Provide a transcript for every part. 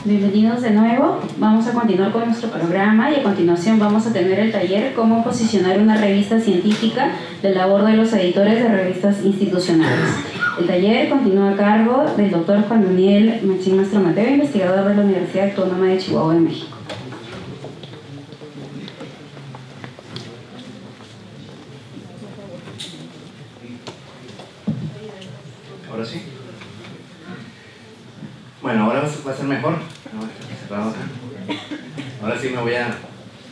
Bienvenidos de nuevo. Vamos a continuar con nuestro programa y a continuación vamos a tener el taller Cómo posicionar una revista científica, de labor de los editores de revistas institucionales. El taller continúa a cargo del Dr. Juan Daniel Machín Mastromateo, investigador de la Universidad Autónoma de Chihuahua, en México. ¿Ahora sí? Bueno, ahora va a ser mejor. Ahora sí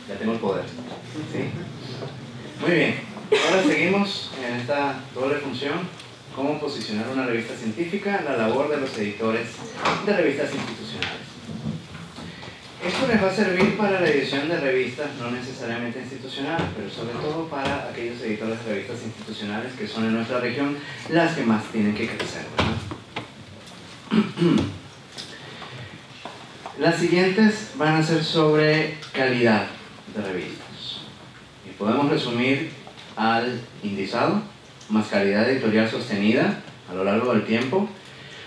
ya tengo el poder. ¿Sí? Muy bien. Ahora seguimos en esta doble función. Cómo posicionar una revista científica, la labor de los editores de revistas institucionales. Esto les va a servir para la edición de revistas no necesariamente institucionales, pero sobre todo para aquellos editores de revistas institucionales que son en nuestra región las que más tienen que crecer, ¿verdad? Las siguientes van a ser sobre calidad de revistas. Y podemos resumir al indizado, más calidad editorial sostenida a lo largo del tiempo,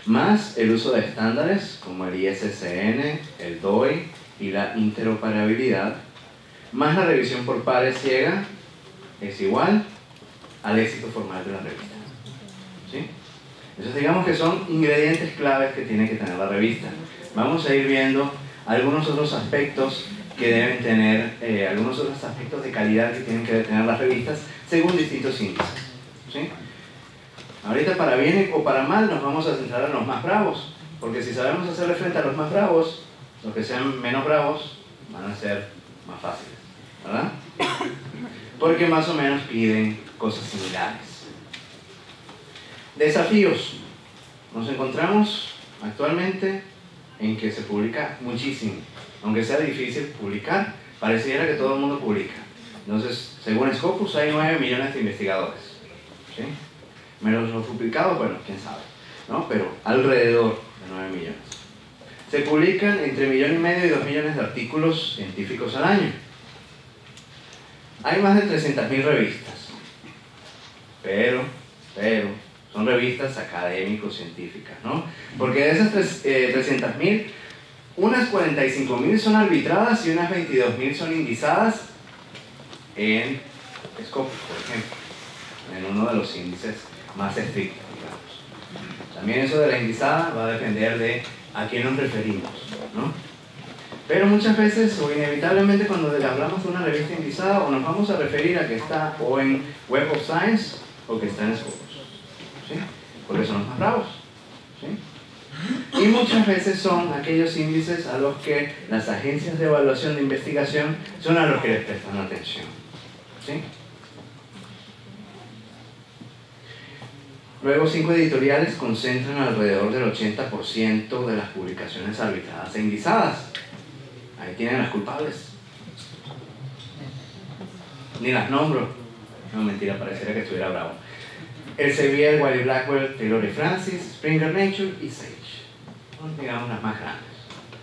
más el uso de estándares como el ISSN, el DOI y la interoperabilidad, más la revisión por pares ciega, es igual al éxito formal de la revista. ¿Sí? Entonces digamos que son ingredientes claves que tiene que tener la revista. Vamos a ir viendo algunos otros aspectos que deben tener, algunos otros aspectos de calidad que tienen que tener las revistas según distintos índices. ¿Sí? Ahorita para bien o para mal nos vamos a centrar en los más bravos, porque si sabemos hacerle frente a los más bravos, los que sean menos bravos van a ser más fáciles, ¿verdad? Porque más o menos piden cosas similares. Desafíos. Nos encontramos actualmente en que se publica muchísimo. Aunque sea difícil publicar, pareciera que todo el mundo publica. Entonces, según Scopus, hay 9 millones de investigadores. ¿Sí? Menos los publicados, bueno, quién sabe, ¿no? Pero alrededor de 9 millones. Se publican entre 1,5 millones y 2 millones de artículos científicos al año. Hay más de 300.000 revistas. Pero, son revistas académico-científicas, ¿no? Porque de esas 300.000, unas 45.000 son arbitradas y unas 22.000 son indizadas en Scopus, por ejemplo, en uno de los índices más estrictos, digamos. También eso de la indizada va a depender de a quién nos referimos, ¿no? Pero muchas veces, o inevitablemente, cuando hablamos de una revista indizada, o nos vamos a referir a que está o en Web of Science o que está en Scopus. ¿Sí? Porque son los más bravos. ¿Sí? Y muchas veces son aquellos índices a los que las agencias de evaluación de investigación son a los que les prestan atención. ¿Sí? Luego, 5 editoriales concentran alrededor del 80% de las publicaciones arbitradas e indizadas. Ahí tienen las culpables. Ni las nombro. No, mentira, pareciera que estuviera bravo. Elsevier, Wiley Blackwell, Taylor y Francis, Springer Nature y Sage. Son, digamos, las más grandes.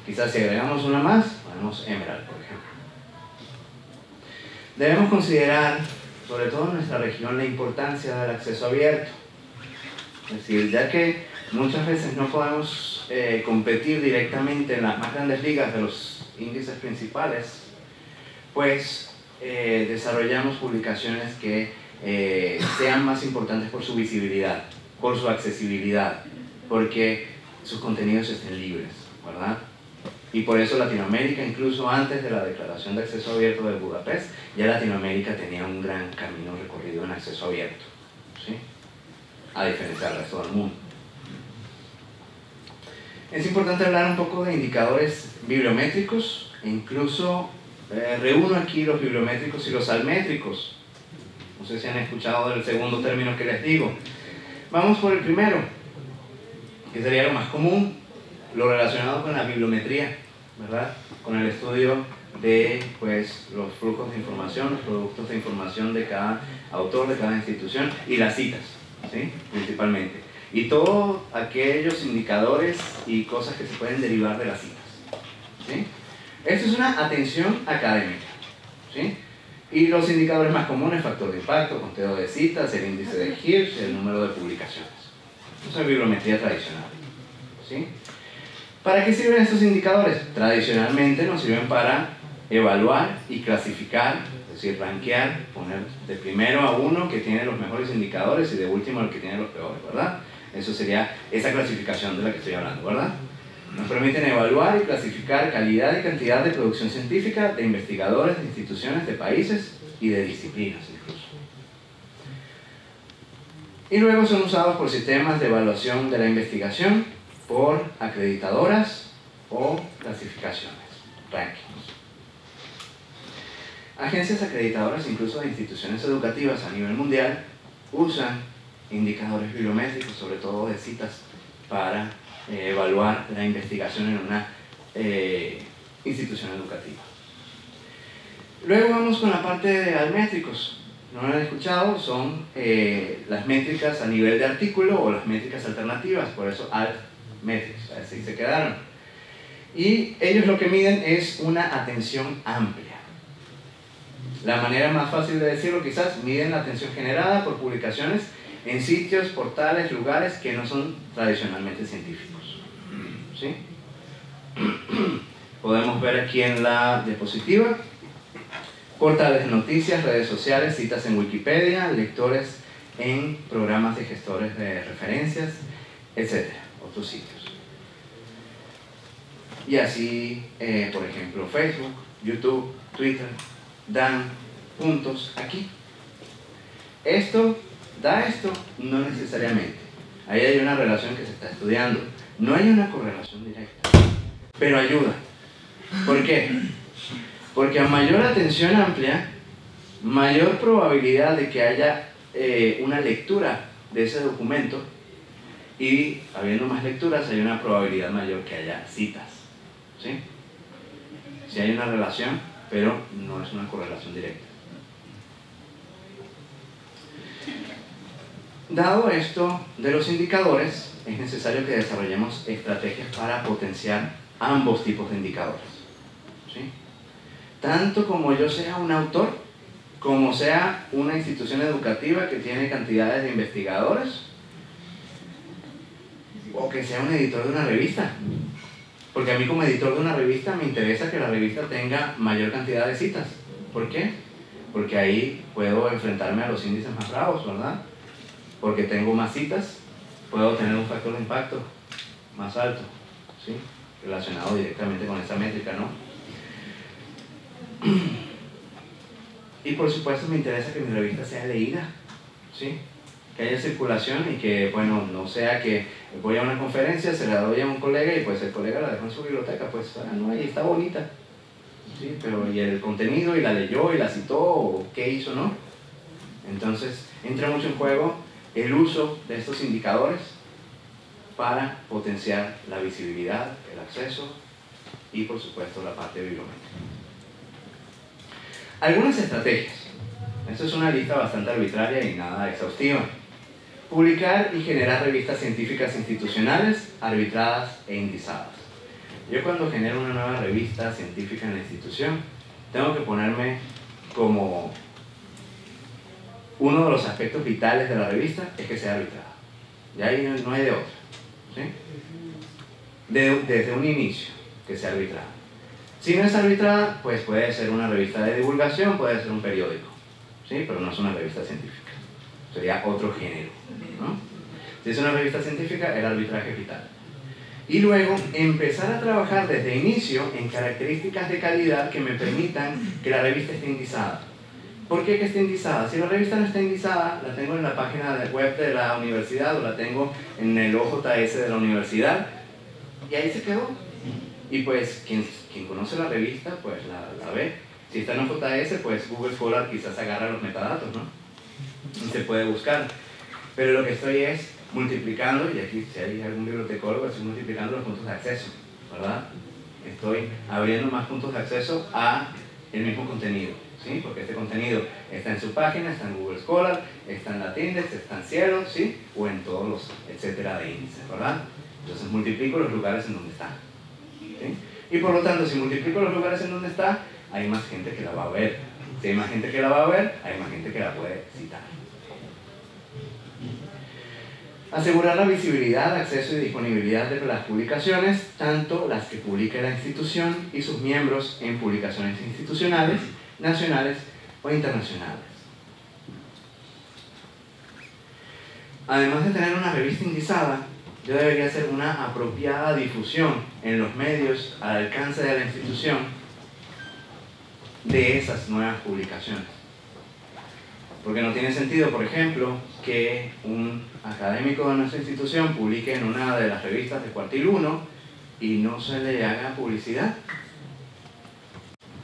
Quizás si agregamos una más, ponemos Emerald, por ejemplo. Debemos considerar, sobre todo en nuestra región, la importancia del acceso abierto. Es decir, ya que muchas veces no podemos competir directamente en las más grandes ligas de los índices principales, pues desarrollamos publicaciones que sean más importantes por su visibilidad, por su accesibilidad, porque sus contenidos estén libres, ¿verdad? Y por eso Latinoamérica, incluso antes de la Declaración de Acceso Abierto de Budapest, ya Latinoamérica tenía un gran camino recorrido en acceso abierto, ¿sí? A diferencia del resto del mundo. Es importante hablar un poco de indicadores bibliométricos, e incluso reúno aquí los bibliométricos y los salmétricos. No sé si han escuchado del segundo término que les digo. Vamos por el primero, que sería lo más común, lo relacionado con la bibliometría, ¿verdad? Con el estudio de pues, los flujos de información, los productos de información de cada autor, de cada institución, y las citas, ¿sí? Principalmente. y todos aquellos indicadores y cosas que se pueden derivar de las citas. ¿Sí? Esto es una atención académica. ¿Sí? Y los indicadores más comunes: factor de impacto, conteo de citas, el índice de Hirsch, el número de publicaciones. Eso es bibliometría tradicional. ¿Sí? ¿Para qué sirven estos indicadores? Tradicionalmente nos sirven para evaluar y clasificar, es decir, rankear, poner de primero a uno que tiene los mejores indicadores y de último al que tiene los peores, ¿verdad? Eso sería esa clasificación de la que estoy hablando, ¿verdad? Nos permiten evaluar y clasificar calidad y cantidad de producción científica de investigadores, de instituciones, de países y de disciplinas incluso. Y luego son usados por sistemas de evaluación de la investigación, por acreditadoras o clasificaciones, rankings. Agencias acreditadoras, incluso de instituciones educativas a nivel mundial, usan indicadores bibliométricos, sobre todo de citas, para evaluar la investigación en una institución educativa. Luego vamos con la parte de altmétricos. ¿No lo han escuchado? Son las métricas a nivel de artículo o las métricas alternativas, por eso altmetrics, así se quedaron. Y ellos lo que miden es una atención amplia. La manera más fácil de decirlo quizás, miden la atención generada por publicaciones en sitios, portales, lugares que no son tradicionalmente científicos. ¿Sí? Podemos ver aquí en la diapositiva portales de noticias, redes sociales, citas en Wikipedia, lectores en programas de gestores de referencias, etc. Otros sitios. Y así, por ejemplo, Facebook, YouTube, Twitter, dan puntos aquí. Esto da esto, no necesariamente. Ahí hay una relación que se está estudiando. No hay una correlación directa, pero ayuda. ¿Por qué? Porque a mayor atención amplia, mayor probabilidad de que haya una lectura de ese documento, y habiendo más lecturas hay una probabilidad mayor que haya citas. ¿Sí? Si hay una relación, pero no es una correlación directa. Dado esto de los indicadores, es necesario que desarrollemos estrategias para potenciar ambos tipos de indicadores. ¿Sí? Tanto como yo sea un autor, como sea una institución educativa que tiene cantidades de investigadores, o que sea un editor de una revista. Porque a mí como editor de una revista me interesa que la revista tenga mayor cantidad de citas. ¿Por qué? Porque ahí puedo enfrentarme a los índices más bravos, ¿verdad? Porque tengo más citas, puedo tener un factor de impacto más alto, ¿sí? Relacionado directamente con esta métrica, ¿no? Y por supuesto me interesa que mi revista sea leída, ¿sí? Que haya circulación y que, bueno, no sea que voy a una conferencia, se la doy a un colega y pues el colega la dejó en su biblioteca, pues, no, ahí está bonita, ¿sí? Pero y el contenido, y la leyó, y la citó, o qué hizo, ¿no? Entonces, entra mucho en juego el uso de estos indicadores para potenciar la visibilidad, el acceso y, por supuesto, la parte bibliométrica. Algunas estrategias. Esto es una lista bastante arbitraria y nada exhaustiva. Publicar y generar revistas científicas institucionales arbitradas e indizadas. Yo cuando genero una nueva revista científica en la institución, tengo que ponerme como uno de los aspectos vitales de la revista es que sea arbitrada. Y ahí no hay de otra. ¿Sí? Desde un inicio, que sea arbitrada. Si no es arbitrada, pues puede ser una revista de divulgación, puede ser un periódico. ¿Sí? Pero no es una revista científica. Sería otro género, ¿no? Si es una revista científica, el arbitraje es vital. Y luego empezar a trabajar desde inicio en características de calidad que me permitan que la revista esté indizada. ¿Por qué que esté indizada? Si la revista no está indizada, la tengo en la página web de la universidad o la tengo en el OJS de la universidad y ahí se quedó. Y pues quien conoce la revista, pues la ve. Si está en OJS, pues Google Scholar quizás agarra los metadatos, ¿no? Y se puede buscar. Pero lo que estoy es multiplicando, y aquí si hay algún bibliotecólogo, estoy multiplicando los puntos de acceso, ¿verdad? Estoy abriendo más puntos de acceso a el mismo contenido, ¿sí? Porque este contenido está en su página, está en Google Scholar, está en Latindex, está en Cielo, ¿sí? O en todos los etcétera de índices, ¿verdad? Entonces multiplico los lugares en donde está, ¿sí? Y por lo tanto, si multiplico los lugares en donde está, hay más gente que la va a ver. Si hay más gente que la va a ver, hay más gente que la puede citar. Asegurar la visibilidad, acceso y disponibilidad de las publicaciones, tanto las que publique la institución y sus miembros en publicaciones institucionales, nacionales o internacionales. Además de tener una revista indizada, yo debería hacer una apropiada difusión en los medios al alcance de la institución de esas nuevas publicaciones. Porque no tiene sentido, por ejemplo, que un académico de nuestra institución publique en una de las revistas de Cuartil 1 y no se le haga publicidad,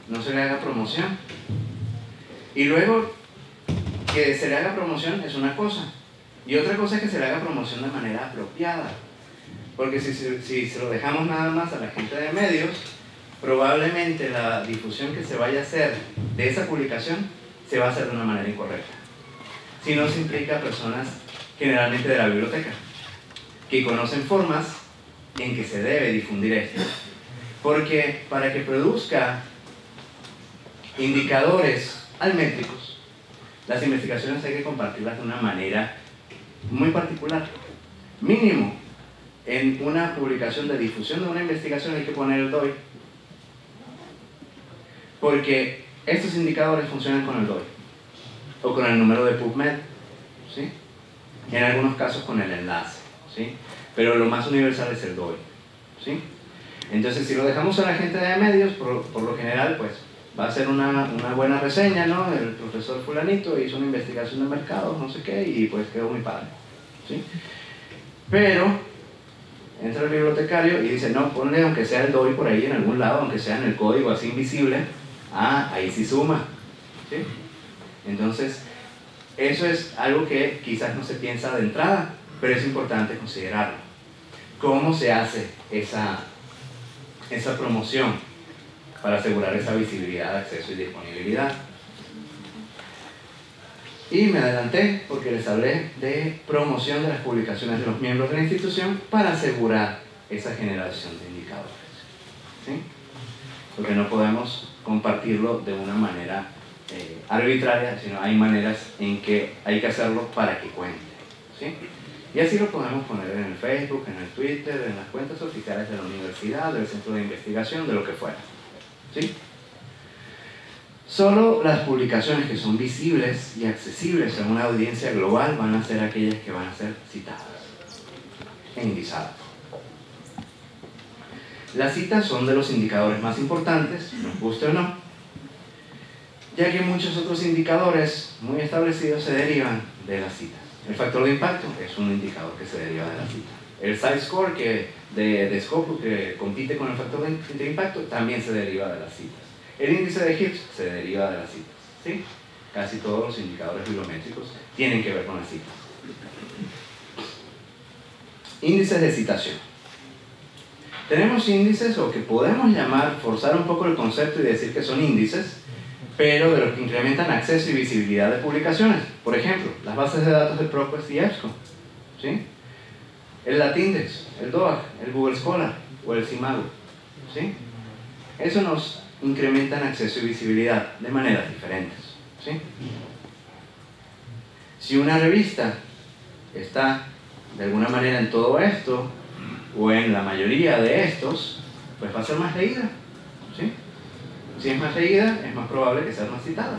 no se le haga promoción. Y luego, que se le haga promoción es una cosa, y otra cosa es que se le haga promoción de manera apropiada. Porque si se lo dejamos nada más a la gente de medios, probablemente la difusión que se vaya a hacer de esa publicación se va a hacer de una manera incorrecta. Si no, se implica a personas generalmente de la biblioteca, que conocen formas en que se debe difundir esto. Porque para que produzca indicadores almétricos, las investigaciones hay que compartirlas de una manera muy particular. Mínimo, en una publicación de difusión de una investigación hay que poner el DOI. Porque estos indicadores funcionan con el DOI o con el número de PubMed, ¿sí? En algunos casos con el enlace, ¿sí? Pero lo más universal es el DOI, ¿sí? Entonces, si lo dejamos a la gente de medios, por lo general, pues va a ser una buena reseña, ¿no? El profesor fulanito hizo una investigación de mercado, no sé qué, y pues quedó muy padre, ¿sí? Pero entra el bibliotecario y dice, no, ponle aunque sea el DOI por ahí en algún lado, aunque sea en el código así invisible. Ah, ahí sí suma, ¿sí? Entonces, eso es algo que quizás no se piensa de entrada, pero es importante considerarlo. ¿Cómo se hace esa promoción para asegurar esa visibilidad, acceso y disponibilidad? Y me adelanté porque les hablé de promoción de las publicaciones de los miembros de la institución para asegurar esa generación de indicadores, ¿sí? Porque no podemos compartirlo de una manera arbitraria, sino hay maneras en que hay que hacerlo para que cuente, ¿sí? Y así lo podemos poner en el Facebook, en el Twitter, en las cuentas oficiales de la universidad, del centro de investigación, de lo que fuera, ¿sí? Solo las publicaciones que son visibles y accesibles a una audiencia global van a ser aquellas que van a ser citadas e indizadas. Las citas son de los indicadores más importantes, nos guste o no, ya que muchos otros indicadores muy establecidos se derivan de las citas. El factor de impacto es un indicador que se deriva de la cita. El size score de Scopus, que compite con el factor de impacto, también se deriva de las citas. El índice de Higgs se deriva de las citas, ¿sí? Casi todos los indicadores bibliométricos tienen que ver con las citas. Índices de citación. Tenemos índices, o que podemos llamar, forzar un poco el concepto y decir que son índices, pero de los que incrementan acceso y visibilidad de publicaciones. Por ejemplo, las bases de datos de ProQuest y EBSCO, ¿sí? El Latindex, el DOAG, el Google Scholar o el Simago, ¿sí? Eso nos incrementan acceso y visibilidad de maneras diferentes, ¿sí? Si una revista está de alguna manera en todo esto, o en la mayoría de estos, pues va a ser más leída, ¿sí? Si es más leída, es más probable que sea más citada.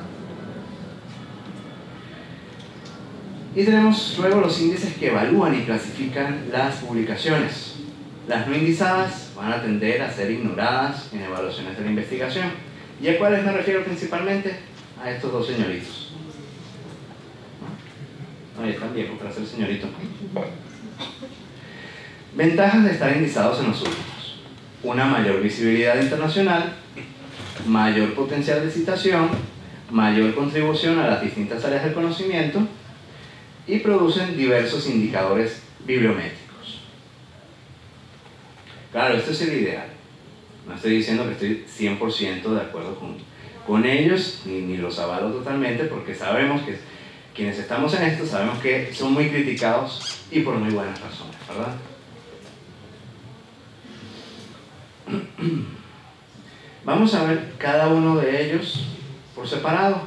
Y tenemos luego los índices que evalúan y clasifican las publicaciones. Las no indizadas van a tender a ser ignoradas en evaluaciones de la investigación. ¿Y a cuáles me refiero principalmente? A estos dos señoritos. No, ya están viejos para ser señoritos. Ventajas de estar indizados en los últimos: una mayor visibilidad internacional, mayor potencial de citación, mayor contribución a las distintas áreas del conocimiento, y producen diversos indicadores bibliométricos. Claro, esto es el ideal. No estoy diciendo que estoy 100% de acuerdo con ellos, ni los avalo totalmente, porque sabemos que quienes estamos en esto sabemos que son muy criticados y por muy buenas razones, ¿verdad? Vamos a ver cada uno de ellos por separado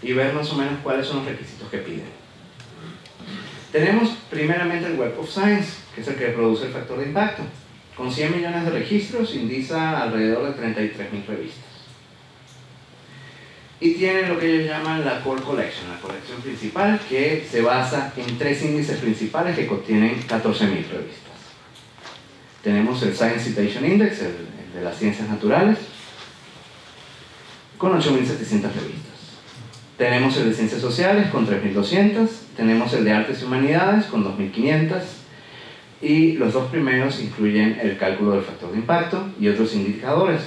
y ver más o menos cuáles son los requisitos que piden. Tenemos primeramente el Web of Science, que es el que produce el factor de impacto. Con 100 millones de registros, indiza alrededor de 33.000 revistas. Y tiene lo que ellos llaman la Core Collection, la colección principal, que se basa en 3 índices principales que contienen 14.000 revistas. Tenemos el Science Citation Index, el de las ciencias naturales, con 8.700 revistas. Tenemos el de ciencias sociales con 3.200, tenemos el de artes y humanidades con 2.500, y los dos primeros incluyen el cálculo del factor de impacto y otros indicadores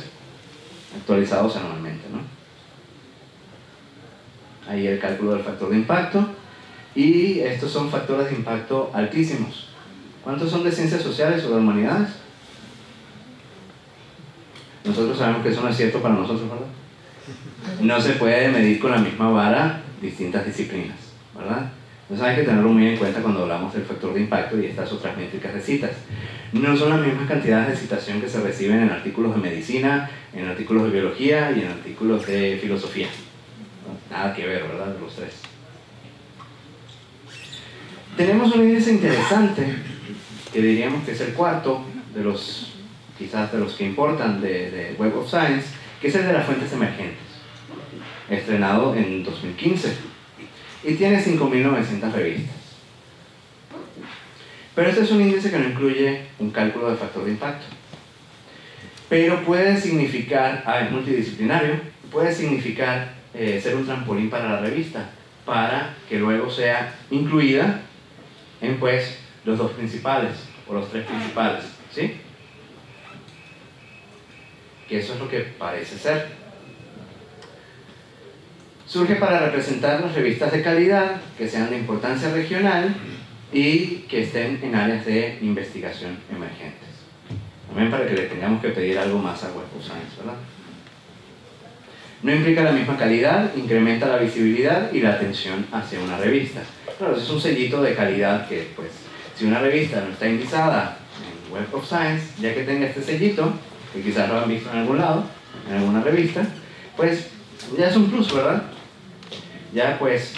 actualizados anualmente, ¿no? Ahí el cálculo del factor de impacto, y estos son factores de impacto altísimos. ¿Cuántos son de ciencias sociales o de humanidades? Nosotros sabemos que eso no es cierto para nosotros, ¿verdad? No se puede medir con la misma vara distintas disciplinas, ¿verdad? Entonces hay que tenerlo muy en cuenta cuando hablamos del factor de impacto y estas otras métricas de citas. No son las mismas cantidades de citación que se reciben en artículos de medicina, en artículos de biología y en artículos de filosofía. Nada que ver, ¿verdad? De los tres. Tenemos un índice interesante, que diríamos que es el cuarto de los, quizás de los que importan de Web of Science, que es el de las fuentes emergentes, estrenado en 2015, y tiene 5.900 revistas. Pero este es un índice que no incluye un cálculo de factor de impacto, pero puede significar, es multidisciplinario, puede significar ser un trampolín para la revista, para que luego sea incluida en pues los dos principales, o los tres principales, ¿sí? Que eso es lo que parece ser. Surge para representar las revistas de calidad que sean de importancia regional y que estén en áreas de investigación emergentes. También para que le tengamos que pedir algo más a Web of Science, ¿verdad? No implica la misma calidad, incrementa la visibilidad y la atención hacia una revista. Claro, es un sellito de calidad que, pues, si una revista no está indizada en Web of Science, ya que tenga este sellito, que quizás lo han visto en algún lado, en alguna revista, pues ya es un plus, ¿verdad? Ya pues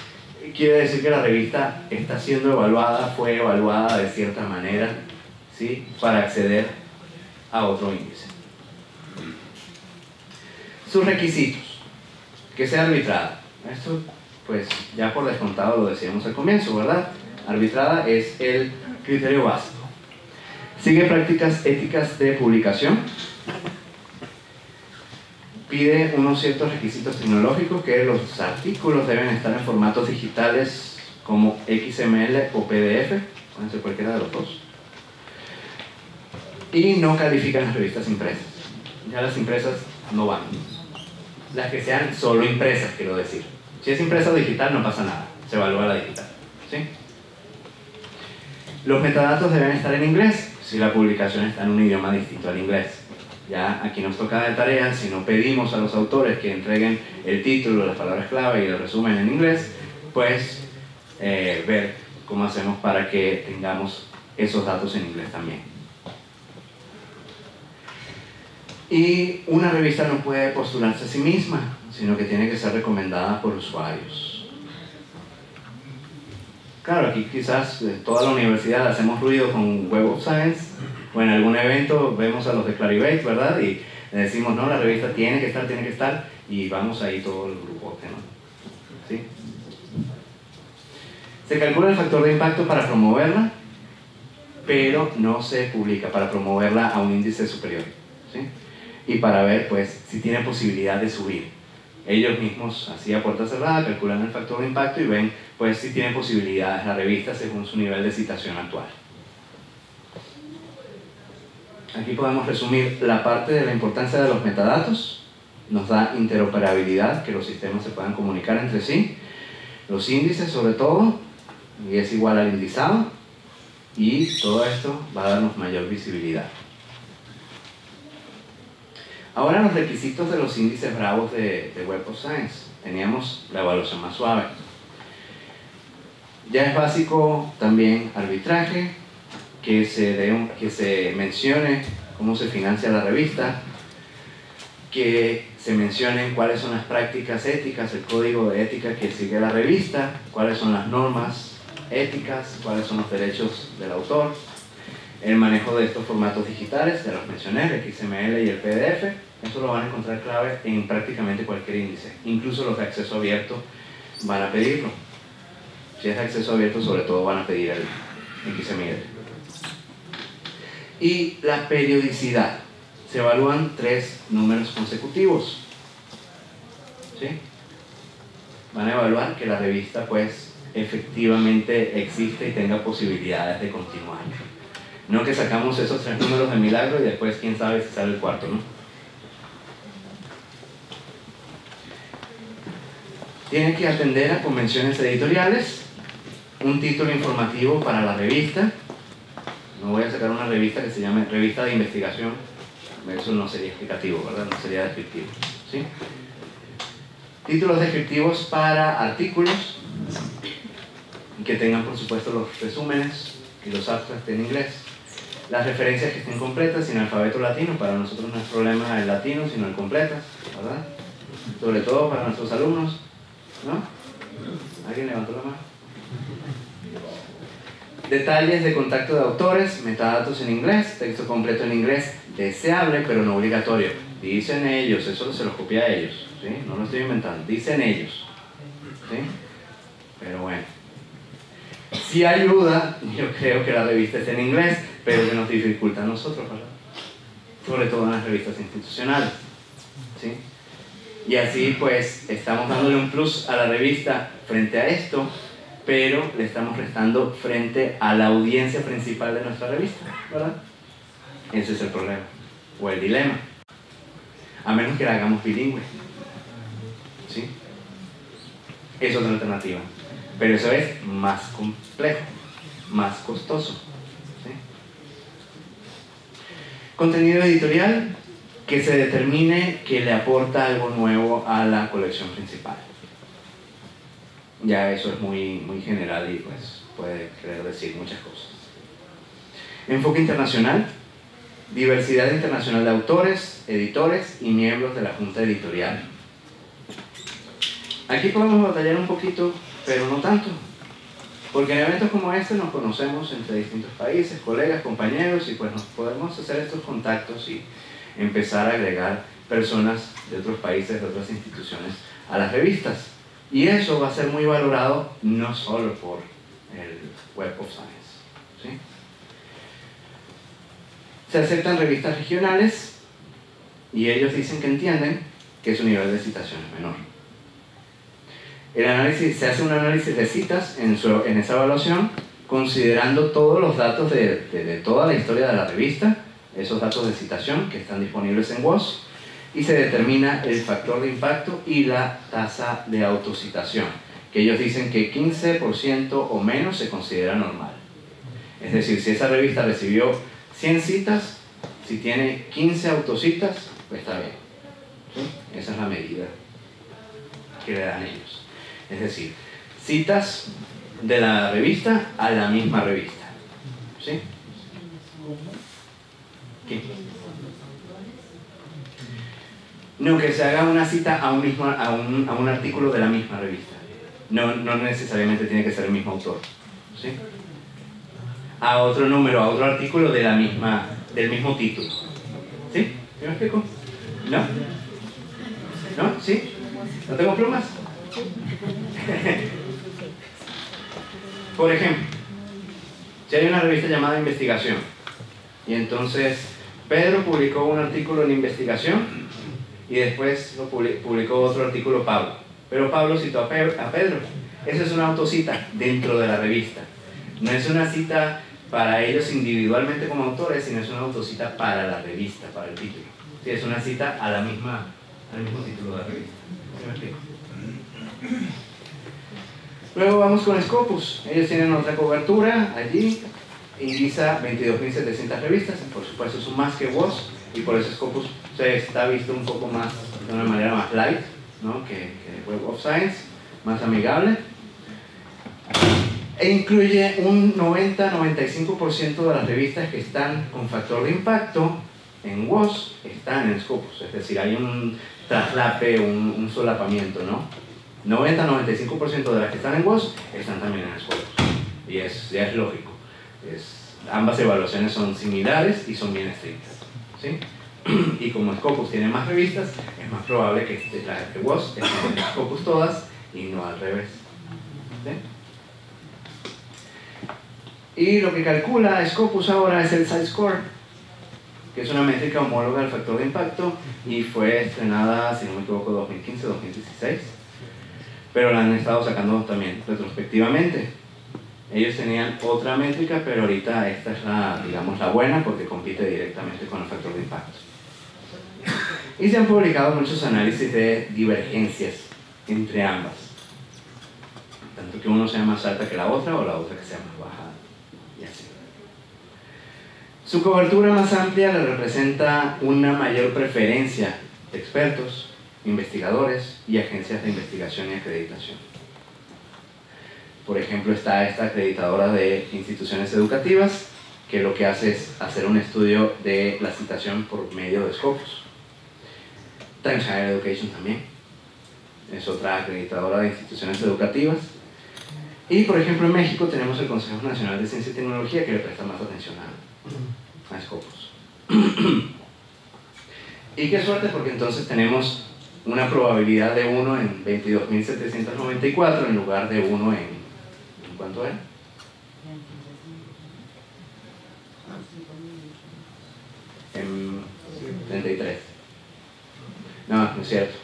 quiere decir que la revista está siendo evaluada, fue evaluada de cierta manera, ¿sí? Para acceder a otro índice. Sus requisitos, que sea arbitrada. Esto pues ya por descontado lo decíamos al comienzo, ¿verdad? Arbitrada es el criterio básico. Sigue prácticas éticas de publicación. Pide unos ciertos requisitos tecnológicos, que los artículos deben estar en formatos digitales como XML o PDF, pueden ser cualquiera de los dos. Y no califican las revistas impresas. Ya las impresas no van. Las que sean solo impresas, quiero decir. Si es impresa o digital no pasa nada, se evalúa la digital, ¿sí? Los metadatos deben estar en inglés, si la publicación está en un idioma distinto al inglés. Ya aquí nos toca de tarea, si no pedimos a los autores que entreguen el título, las palabras clave y el resumen en inglés, pues ver cómo hacemos para que tengamos esos datos en inglés también. Y una revista no puede postularse a sí misma, sino que tiene que ser recomendada por usuarios. Claro, aquí quizás toda la universidad hacemos ruido con Web of Science, o en algún evento vemos a los de Clarivate, ¿verdad? Y le decimos, no, la revista tiene que estar, y vamos ahí todo el grupote, ¿no? ¿Sí? Se calcula el factor de impacto para promoverla, pero no se publica para promoverla a un índice superior, ¿sí? Y para ver, pues, si tiene posibilidad de subir. Ellos mismos, así a puerta cerrada, calculan el factor de impacto y ven, pues, si tiene posibilidades la revista según su nivel de citación actual. Aquí podemos resumir la parte de la importancia de los metadatos. Nos da interoperabilidad, que los sistemas se puedan comunicar entre sí. Los índices, sobre todo, y es igual al indizado. Y todo esto va a darnos mayor visibilidad. Ahora los requisitos de los índices bravos de Web of Science. Teníamos la evaluación más suave. Ya es básico también arbitraje, que se mencione cómo se financia la revista, que se mencionen cuáles son las prácticas éticas, el código de ética que sigue la revista, cuáles son las normas éticas, cuáles son los derechos del autor, el manejo de estos formatos digitales, ya los mencioné, el XML y el PDF. Eso lo van a encontrar clave en prácticamente cualquier índice, incluso los de acceso abierto van a pedirlo. Si es de acceso abierto, sobre todo van a pedir el XML. Y la periodicidad. Se evalúan 3 números consecutivos. ¿Sí? Van a evaluar que la revista pues efectivamente existe y tenga posibilidades de continuar. No que sacamos esos 3 números de milagro y después quién sabe si sale el cuarto, ¿no? Tiene que atender a convenciones editoriales, un título informativo para la revista. No voy a sacar una revista que se llame Revista de Investigación. Eso no sería explicativo, ¿verdad? No sería descriptivo. ¿Sí? Títulos descriptivos para artículos que tengan, por supuesto, los resúmenes y los abstracts en inglés. Las referencias que estén completas sin alfabeto latino. Para nosotros no es problema el latino, sino el completas, ¿verdad? Sobre todo para nuestros alumnos, ¿no? ¿Alguien levantó la mano? Detalles de contacto de autores, metadatos en inglés, texto completo en inglés, deseable pero no obligatorio. Dicen ellos, eso se los copia a ellos, ¿sí? No lo estoy inventando, dicen ellos, ¿sí? Pero bueno. Si ayuda, yo creo que la revista está en inglés, pero que nos dificulta a nosotros, ¿verdad? Sobre todo en las revistas institucionales, ¿sí? Y así pues estamos dándole un plus a la revista frente a esto, pero le estamos restando frente a la audiencia principal de nuestra revista, ¿verdad? Ese es el problema, o el dilema. A menos que la hagamos bilingüe, ¿sí? Es otra alternativa, pero eso es más complejo, más costoso, ¿sí? Contenido editorial que se determine que le aporta algo nuevo a la colección principal. Ya eso es muy general y pues puede querer decir muchas cosas. Enfoque internacional, diversidad internacional de autores, editores y miembros de la junta editorial. Aquí podemos batallar un poquito, pero no tanto, porque en eventos como este nos conocemos entre distintos países, colegas, compañeros, y pues nos podemos hacer estos contactos y empezar a agregar personas de otros países, de otras instituciones a las revistas. Y eso va a ser muy valorado no solo por el Web of Science, ¿sí? Se aceptan revistas regionales y ellos dicen que entienden que su nivel de citación es menor. Se hace un análisis de citas en esa evaluación, considerando todos los datos de toda la historia de la revista, esos datos de citación que están disponibles en WOS, y se determina el factor de impacto y la tasa de autocitación, que ellos dicen que 15% o menos se considera normal. Es decir, si esa revista recibió 100 citas, si tiene 15 autocitas, pues está bien, ¿sí? Esa es la medida que le dan ellos. Es decir, citas de la revista a la misma revista, ¿sí? ¿Qué? No, que se haga una cita a un artículo de la misma revista. No necesariamente tiene que ser el mismo autor, ¿sí? A otro número, a otro artículo del mismo título. ¿Sí? ¿Me explico? ¿No? ¿No? ¿Sí? ¿No tengo plumas? Por ejemplo, si hay una revista llamada Investigación y entonces Pedro publicó un artículo en Investigación y después lo publicó otro artículo Pablo, pero Pablo citó a Pedro. Esa es una autocita dentro de la revista, no es una cita para ellos individualmente como autores, sino es una autocita para la revista, para el título. Sí, es una cita al mismo título de la revista. ¿Sí me explico? Luego vamos con Scopus. Ellos tienen otra cobertura allí, indiza 22.700 revistas, por supuesto es más que WOS, y por eso Scopus se está visto un poco más, de una manera más light, ¿no? que Web of Science, más amigable. E incluye un 90-95% de las revistas que están con factor de impacto en WOS están en Scopus, es decir, hay un traslape, un solapamiento, ¿no? 90-95% de las que están en WOS están también en Scopus, y ya es lógico. Ambas evaluaciones son similares y son bien estrictas, ¿sí? Y como Scopus tiene más revistas, es más probable que las de WOS estén en Scopus todas y no al revés, ¿sí? Y lo que calcula Scopus ahora es el SciScore, que es una métrica homóloga al factor de impacto y fue estrenada, si no me equivoco, 2015-2016, pero la han estado sacando también retrospectivamente. Ellos tenían otra métrica, pero ahorita esta es la, digamos, la buena porque compite directamente con el factor de impacto. Y se han publicado muchos análisis de divergencias entre ambas, tanto que uno sea más alta que la otra o la otra que sea más baja, y así. Su cobertura más amplia le representa una mayor preferencia de expertos, investigadores y agencias de investigación y acreditación. Por ejemplo, está esta acreditadora de instituciones educativas, que lo que hace es hacer un estudio de la citación por medio de Scopus. Times Higher Education también es otra acreditadora de instituciones educativas. Y, por ejemplo, en México tenemos el Consejo Nacional de Ciencia y Tecnología, que le presta más atención a Scopus. Y qué suerte, porque entonces tenemos una probabilidad de 1 en 22.794 en lugar de 1 en... ¿Cuánto era? En 33. No, no es cierto.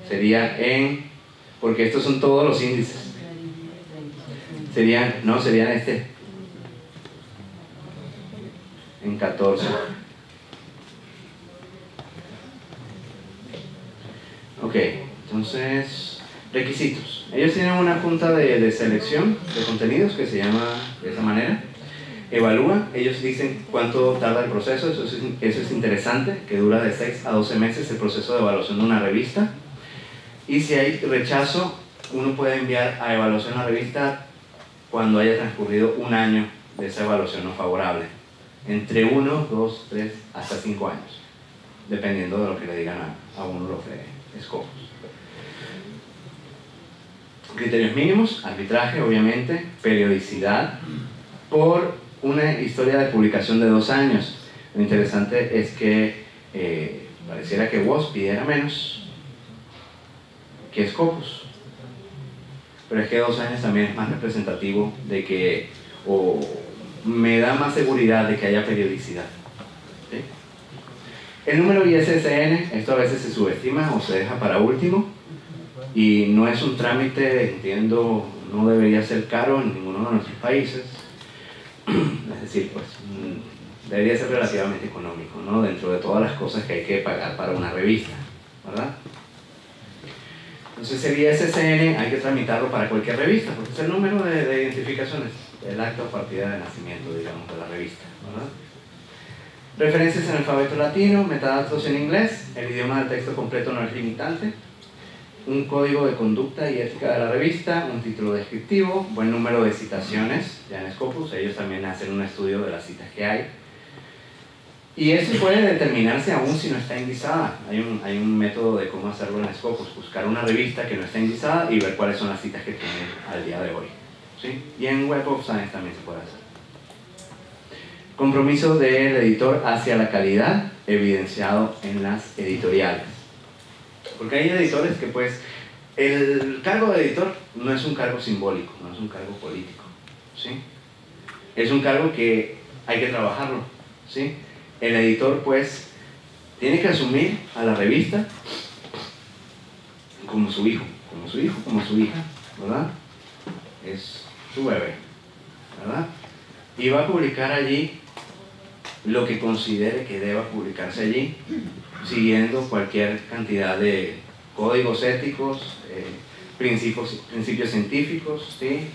Sería en... porque estos son todos los índices. Serían en 14. Ok, entonces, requisitos. Ellos tienen una junta de selección de contenidos que se llama de esa manera. Evalúa, ellos dicen cuánto tarda el proceso, eso es interesante, que dura de 6 a 12 meses el proceso de evaluación de una revista. Y si hay rechazo, uno puede enviar a evaluación la revista cuando haya transcurrido un año de esa evaluación no favorable. Entre 1, 2, 3, hasta 5 años, dependiendo de lo que le digan a uno los de Scopus. Criterios mínimos: arbitraje, obviamente, periodicidad, por una historia de publicación de 2 años. Lo interesante es que pareciera que WOS pidiera menos que Scopus, pero es que 2 años también es más representativo de que, o me da más seguridad de que haya periodicidad, ¿sí? El número ISSN, esto a veces se subestima o se deja para último, y no es un trámite, entiendo, no debería ser caro en ninguno de nuestros países. Es decir, pues debería ser relativamente económico, ¿no? Dentro de todas las cosas que hay que pagar para una revista, ¿verdad? Entonces el ISSN hay que tramitarlo para cualquier revista, porque es el número de identificaciones, el acta o partida de nacimiento, digamos, de la revista, ¿verdad? Referencias en alfabeto latino, metadatos en inglés, el idioma del texto completo no es limitante, un código de conducta y ética de la revista, un título descriptivo, buen número de citaciones, ya en Scopus, ellos también hacen un estudio de las citas que hay. Y eso puede determinarse aún si no está indizada. Hay un método de cómo hacerlo en Scopus, buscar una revista que no está indizada y ver cuáles son las citas que tiene al día de hoy, ¿sí? Y en Web of Science también se puede hacer. Compromiso del editor hacia la calidad, evidenciado en las editoriales. Porque hay editores que, pues, el cargo de editor no es un cargo simbólico, no es un cargo político, ¿sí? Es un cargo que hay que trabajarlo, ¿sí? El editor, pues, tiene que asumir a la revista como su hijo, como su hija, ¿verdad? Es su bebé, ¿verdad? Y va a publicar allí lo que considere que deba publicarse allí, siguiendo cualquier cantidad de códigos éticos, principios científicos, ¿sí?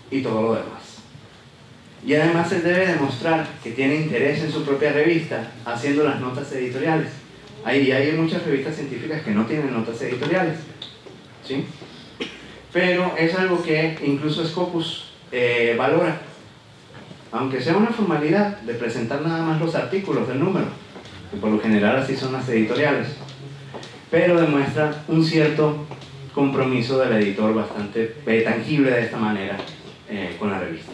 Y todo lo demás. Y además él debe demostrar que tiene interés en su propia revista haciendo las notas editoriales. Hay muchas revistas científicas que no tienen notas editoriales, ¿sí? Pero es algo que incluso Scopus valora, aunque sea una formalidad de presentar nada más los artículos del número, que por lo general así son las editoriales, pero demuestra un cierto compromiso del editor bastante tangible de esta manera con la revista.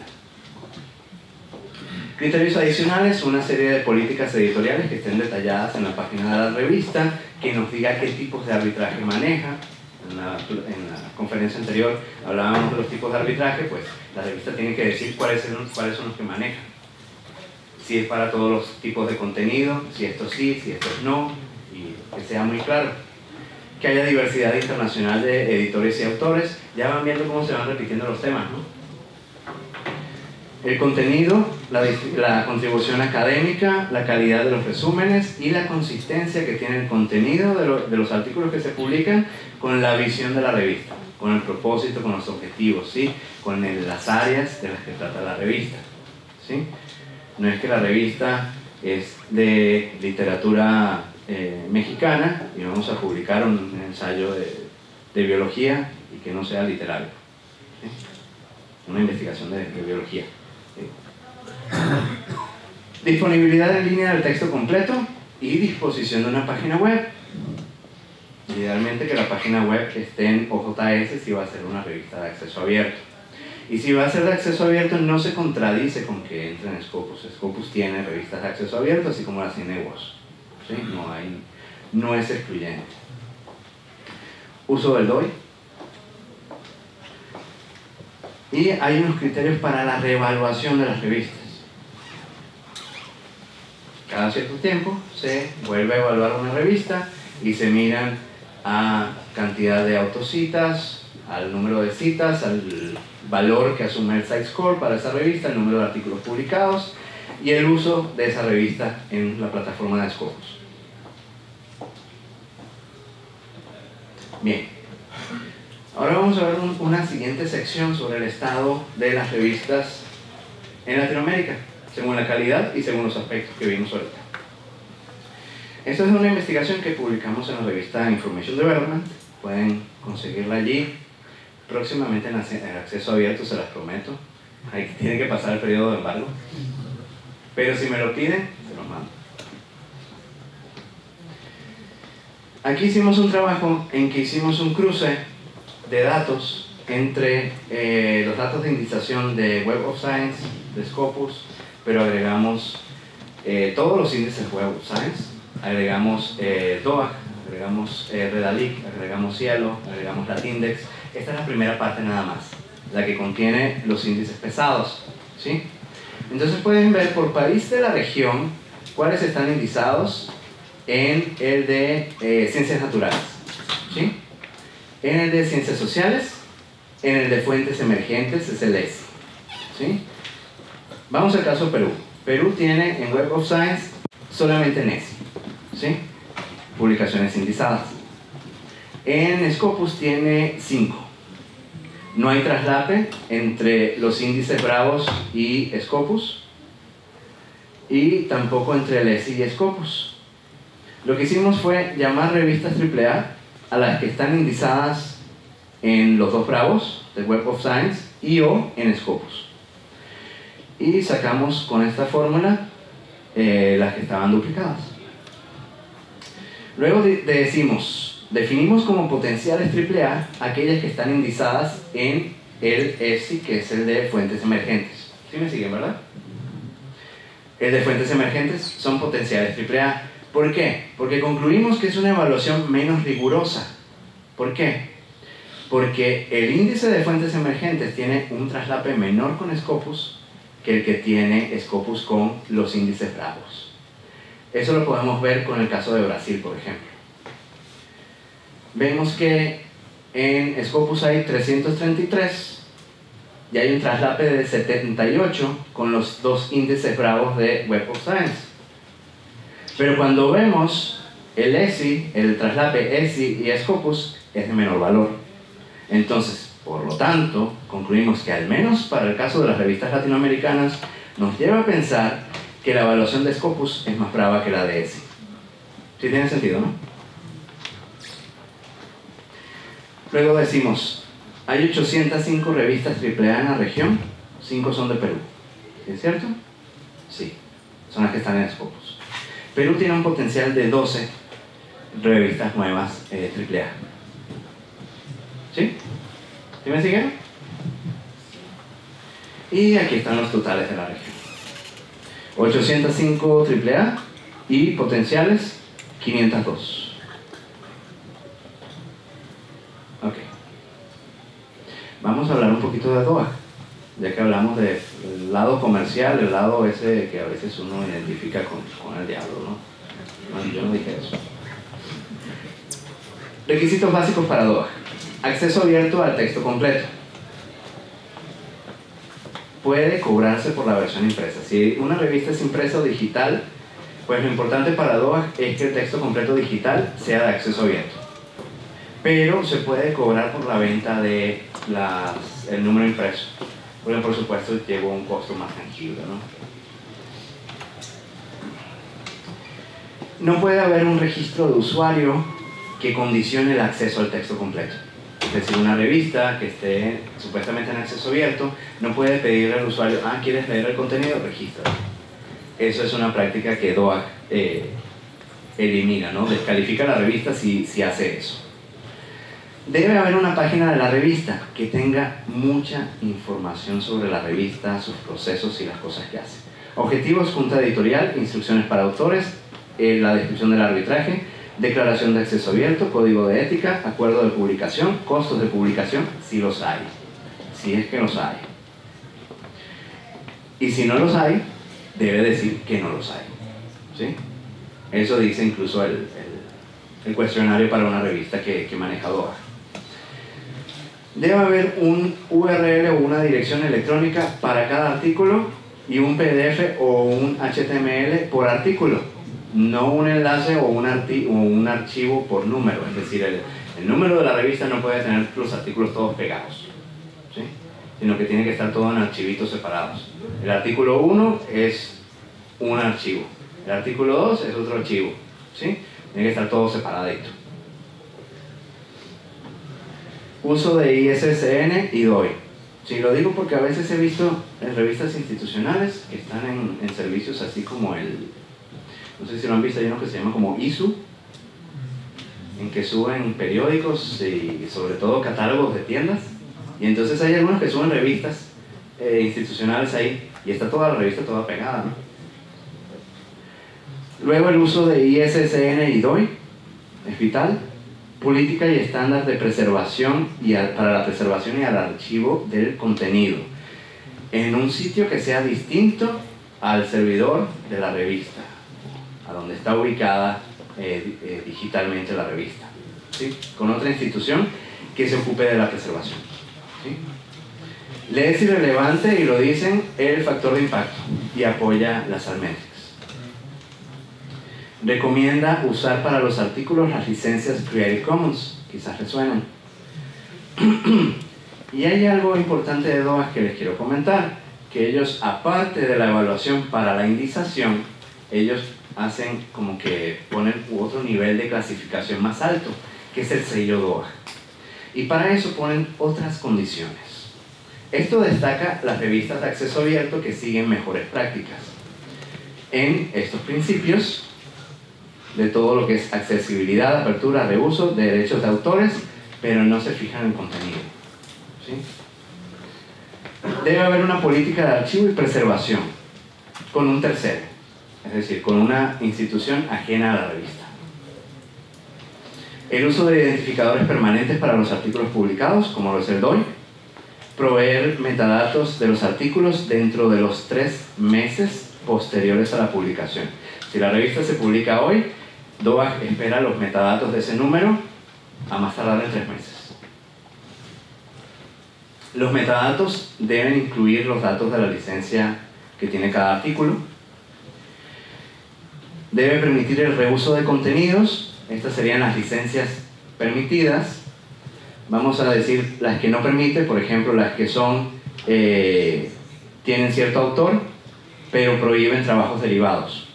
Criterios adicionales, una serie de políticas editoriales que estén detalladas en la página de la revista, que nos diga qué tipos de arbitraje maneja. En la conferencia anterior hablábamos de los tipos de arbitraje, pues la revista tiene que decir cuáles son los que maneja. Si es para todos los tipos de contenido, si esto sí, si esto no, y que sea muy claro. Que haya diversidad internacional de editores y autores. Ya van viendo cómo se van repitiendo los temas, ¿no? El contenido, la contribución académica, la calidad de los resúmenes y la consistencia que tiene el contenido de los artículos que se publican con la visión de la revista, con el propósito, con los objetivos, ¿sí? Con las áreas de las que trata la revista, ¿sí? No es que la revista es de literatura mexicana y vamos a publicar un ensayo de biología y que no sea literario, ¿sí? Una investigación de biología. Disponibilidad en línea del texto completo y disposición de una página web. Idealmente que la página web esté en OJS si va a ser una revista de acceso abierto. Y si va a ser de acceso abierto, no se contradice con que entre en Scopus. Scopus tiene revistas de acceso abierto, así como las tiene WOS, ¿sí? No es excluyente. Uso del DOI. Y hay unos criterios para la reevaluación de las revistas. Cada cierto tiempo se vuelve a evaluar una revista y se miran a cantidad de autocitas, al número de citas, al valor que asume el site score para esa revista, el número de artículos publicados y el uso de esa revista en la plataforma de Scopus. Bien. Ahora vamos a ver una siguiente sección sobre el estado de las revistas en Latinoamérica, según la calidad y según los aspectos que vimos ahorita. Esta es una investigación que publicamos en la revista Information Development. Pueden conseguirla allí. Próximamente en acceso abierto, se las prometo. Ahí tiene que pasar el periodo de embargo. Pero si me lo piden, se los mando. Aquí hicimos un trabajo en que hicimos un cruce de datos entre los datos de indexación de Web of Science, de Scopus, pero agregamos todos los índices Web of Science, agregamos DOAC, agregamos Redalyc, agregamos Cielo, agregamos Latindex. Esta es la primera parte nada más, la que contiene los índices pesados, ¿sí? Entonces pueden ver por país de la región cuáles están indizados en el de ciencias naturales, ¿sí? En el de ciencias sociales, en el de fuentes emergentes es el ESI, ¿sí? Vamos al caso de Perú. Perú tiene en Web of Science solamente NESI, ¿sí? Publicaciones indizadas. En Scopus tiene 5. No hay traslape entre los índices Bravos y Scopus, y tampoco entre el ESI y Scopus. Lo que hicimos fue llamar revistas AAA a las que están indizadas en los dos Bravos de Web of Science y o en Scopus. Y sacamos con esta fórmula las que estaban duplicadas. Luego definimos como potenciales AAA aquellas que están indizadas en el ESI, que es el de fuentes emergentes. ¿Sí me siguen, verdad? El de fuentes emergentes son potenciales AAA. ¿Por qué? Porque concluimos que es una evaluación menos rigurosa. ¿Por qué? Porque el índice de fuentes emergentes tiene un traslape menor con Scopus que el que tiene Scopus con los índices Bravos. Eso lo podemos ver con el caso de Brasil, por ejemplo. Vemos que en Scopus hay 333 y hay un traslape de 78 con los dos índices Bravos de Web of Science. Pero cuando vemos el ESI, el traslape ESI y Scopus es de menor valor. Entonces, por lo tanto, concluimos que al menos para el caso de las revistas latinoamericanas nos lleva a pensar que la evaluación de Scopus es más brava que la de ESI. ¿Sí tiene sentido, no? Luego decimos, hay 805 revistas AAA en la región, 5 son de Perú. ¿Es cierto? Sí, son las que están en Scopus. Perú tiene un potencial de 12 revistas nuevas AAA. ¿Sí? ¿Sí me siguen? Y aquí están los totales de la región. 805 AAA y potenciales 502. Ok. Vamos a hablar un poquito de DOAG, ya que hablamos del lado comercial, el lado ese que a veces uno identifica con el diablo, ¿no? Bueno, yo no dije eso. Requisitos básicos para DOAG. Acceso abierto al texto completo. Puede cobrarse por la versión impresa. Si una revista es impresa o digital, pues lo importante para DOAG es que el texto completo digital sea de acceso abierto. Pero se puede cobrar por la venta de el número impreso, porque por supuesto lleva un costo más tangible, ¿no? No puede haber un registro de usuario que condicione el acceso al texto completo. Es decir, una revista que esté supuestamente en acceso abierto no puede pedirle al usuario, ¿quieres leer el contenido? Regístralo. Eso es una práctica que DOAG elimina, ¿no? Descalifica la revista si hace eso. Debe haber una página de la revista que tenga mucha información sobre la revista, sus procesos y las cosas que hace. Objetivos, junta editorial, instrucciones para autores, la descripción del arbitraje, declaración de acceso abierto, código de ética, acuerdo de publicación, costos de publicación, si los hay. Si es que los hay. Y si no los hay, debe decir que no los hay. ¿Sí? Eso dice incluso el cuestionario para una revista que maneja DOAG. Debe haber un URL o una dirección electrónica para cada artículo y un PDF o un HTML por artículo, no un enlace o un archivo por número. Es decir, el número de la revista no puede tener los artículos todos pegados, ¿sí? Sino que tiene que estar todo en archivitos separados. El artículo 1 es un archivo, el artículo 2 es otro archivo, ¿sí? Tiene que estar todo separadito. Uso de ISSN y DOI. Sí, lo digo porque a veces he visto en revistas institucionales que están en servicios así como no sé si lo han visto, hay uno que se llama como ISU, en que suben periódicos y sobre todo catálogos de tiendas, y entonces hay algunos que suben revistas institucionales ahí y está toda la revista toda pegada, ¿no? Luego el uso de ISSN y DOI es vital. Política y estándar de preservación para la preservación y al archivo del contenido en un sitio que sea distinto al servidor de la revista, a donde está ubicada digitalmente la revista, ¿sí? Con otra institución que se ocupe de la preservación, ¿sí? Le es irrelevante, y lo dicen, el factor de impacto y apoya las Altmetrics. Recomienda usar para los artículos las licencias Creative Commons, quizás resuenan. Y hay algo importante de DOAG que les quiero comentar, que ellos, aparte de la evaluación para la indización, ellos hacen como que ponen otro nivel de clasificación más alto, que es el sello DOAG. Y para eso ponen otras condiciones. Esto destaca las revistas de acceso abierto que siguen mejores prácticas en estos principios de todo lo que es accesibilidad, apertura, reuso, de derechos de autores, pero no se fijan en contenido, ¿sí? Debe haber una política de archivo y preservación con un tercero, es decir, con una institución ajena a la revista. El uso de identificadores permanentes para los artículos publicados, como lo es el DOI. Proveer metadatos de los artículos dentro de los 3 meses posteriores a la publicación. Si la revista se publica hoy, DOAG espera los metadatos de ese número a más tardar en 3 meses. Los metadatos deben incluir los datos de la licencia que tiene cada artículo. Debe permitir el reuso de contenidos. Estas serían las licencias permitidas. Vamos a decir las que no permite, por ejemplo, las que son tienen cierto autor pero prohíben trabajos derivados.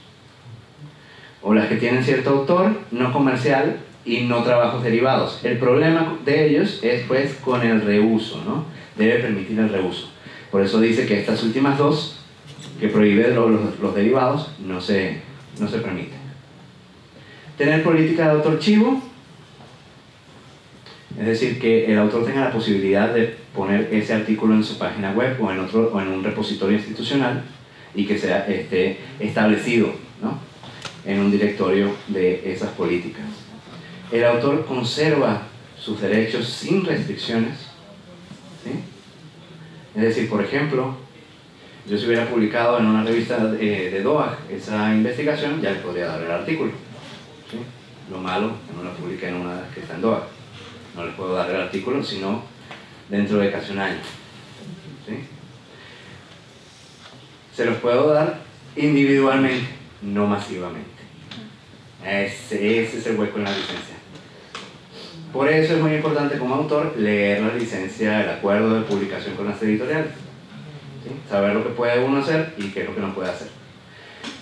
O las que tienen cierto autor no comercial y no trabajos derivados. El problema de ellos es pues con el reuso, ¿no? Debe permitir el reuso. Por eso dice que estas últimas dos, que prohíben los derivados, no se permiten. Tener política de autor chivo, es decir, que el autor tenga la posibilidad de poner ese artículo en su página web o en un repositorio institucional y que sea establecido, ¿no?, en un directorio de esas políticas. El autor conserva sus derechos sin restricciones, ¿sí? Es decir, por ejemplo, yo si hubiera publicado en una revista de DOAJ esa investigación, ya le podría dar el artículo, ¿sí? Lo malo que no la publique en una que está en DOAJ. No les puedo dar el artículo, sino dentro de casi un año, ¿sí? Se los puedo dar individualmente, no masivamente. Ese es el hueco en la licencia. Por eso es muy importante como autor leer la licencia, el acuerdo de publicación con las editoriales, ¿sí? Saber lo que puede uno hacer y qué es lo que no puede hacer.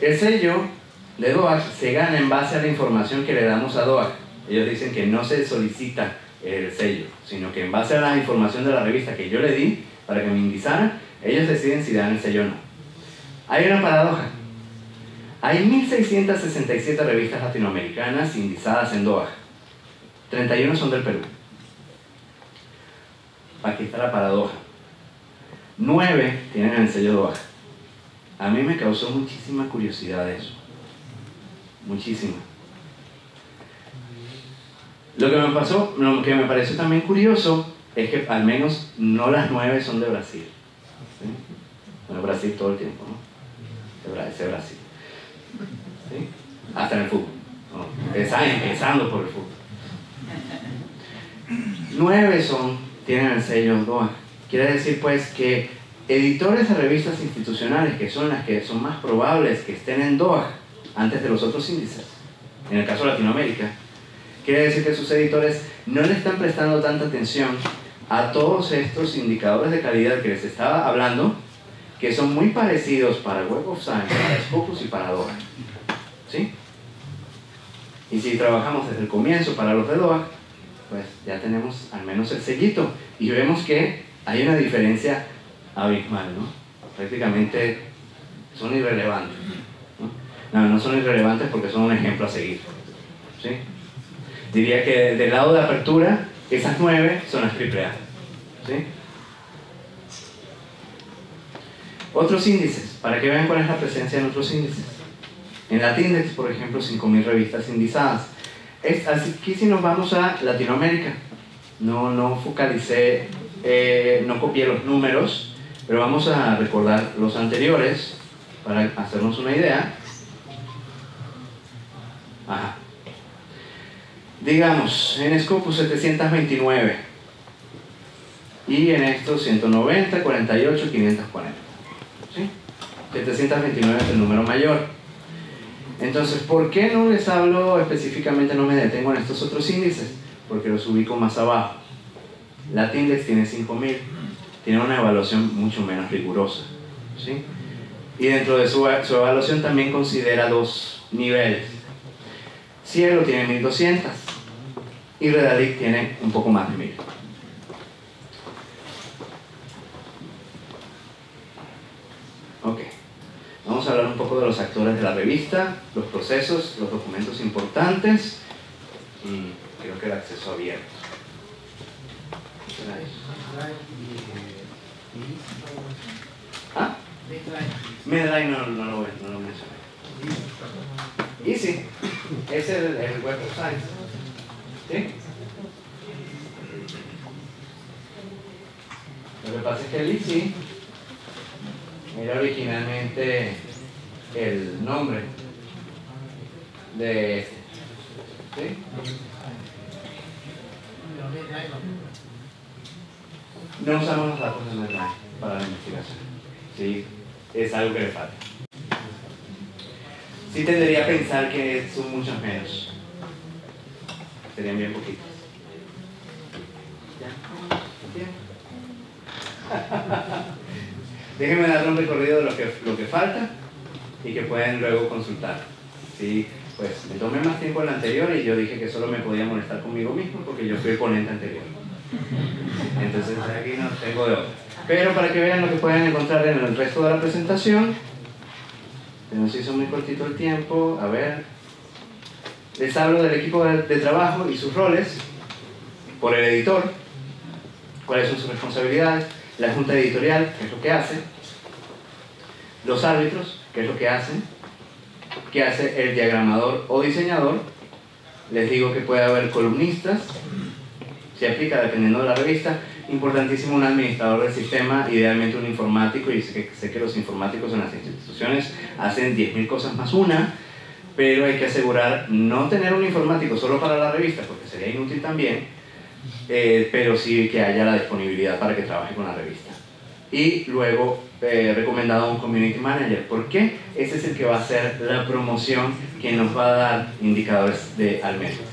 El sello de DOAJ se gana en base a la información que le damos a DOAJ. Ellos dicen que no se solicita el sello, sino que en base a la información de la revista que yo le di para que me indizaran, ellos deciden si dan el sello o no. Hay una paradoja. Hay 1.667 revistas latinoamericanas indizadas en DOAJ. 31 son del Perú. Aquí está la paradoja. 9 tienen el sello DOAJ. A mí me causó muchísima curiosidad eso. Muchísima. Lo que me pareció también curioso es que al menos no las 9 son de Brasil. ¿Sí? Bueno, Brasil todo el tiempo, ¿no? Ese Brasil. ¿Sí? Hasta en el fútbol, ¿no? Empezando por el fútbol. 9 tienen el sello DOAJ. Quiere decir pues que editores de revistas institucionales, que son las que son más probables que estén en DOAJ antes de los otros índices, en el caso de Latinoamérica, quiere decir que sus editores no le están prestando tanta atención a todos estos indicadores de calidad que les estaba hablando, que son muy parecidos para Web of Science, para Scopus y para DOAJ, ¿sí? Y si trabajamos desde el comienzo para los de DOAJ, pues ya tenemos al menos el sellito y vemos que hay una diferencia abismal, ¿no? Prácticamente son irrelevantes, ¿no? No son irrelevantes porque son un ejemplo a seguir, ¿sí? Diría que del lado de apertura, esas 9 son las AAA, ¿sí? Otros índices, para que vean cuál es la presencia en otros índices. En Latindex, por ejemplo, 5.000 revistas indizadas. Aquí si nos vamos a Latinoamérica, no focalicé, no copié los números, pero vamos a recordar los anteriores para hacernos una idea. Ajá. Digamos, en Scopus 729 y en estos 190, 48, 540, ¿sí? 729 es el número mayor. Entonces, ¿por qué no les hablo específicamente, no me detengo en estos otros índices? Porque los ubico más abajo. Latindex tiene 5.000, tiene una evaluación mucho menos rigurosa, ¿sí? Y dentro de su evaluación también considera 2 niveles. Cielo tiene 1.200 y Redalic tiene un poco más de 1.000. Ok, vamos a hablar un poco de los actores de la revista, los procesos, los documentos importantes y creo que el acceso abierto. ¿Ah? Medline no lo mencioné. Easy, es el Web of Science, ¿sí? Lo que pasa es que el Easy era originalmente el nombre de este, ¿sí? No usamos los datos de Medline para la investigación, ¿sí? Es algo que le falta. Sí tendería a pensar que son muchos menos. Serían bien poquitos. ¿Ya? Déjenme dar un recorrido de lo que falta. y que pueden luego consultar. ¿Sí? Pues me tomé más tiempo el anterior y yo dije que solo me podía molestar conmigo mismo porque yo fui el ponente anterior. Entonces aquí no tengo de otra. Pero para que vean lo que pueden encontrar en el resto de la presentación, se nos hizo muy cortito el tiempo. A ver, les hablo del equipo de trabajo y sus roles por el editor, cuáles son sus responsabilidades, la junta editorial, qué es lo que hace, los árbitros, qué es lo que hacen, qué hace el diagramador o diseñador. Les digo que puede haber columnistas, se aplica dependiendo de la revista. Importantísimo un administrador del sistema, idealmente un informático, y sé que los informáticos en las instituciones hacen 10.000 cosas más una, pero hay que asegurar no tener un informático solo para la revista, porque sería inútil también, pero sí que haya la disponibilidad para que trabaje con la revista. Y luego recomendado un community manager. ¿Por qué? Ese es el que va a hacer la promoción, quien nos va a dar indicadores de Almendras.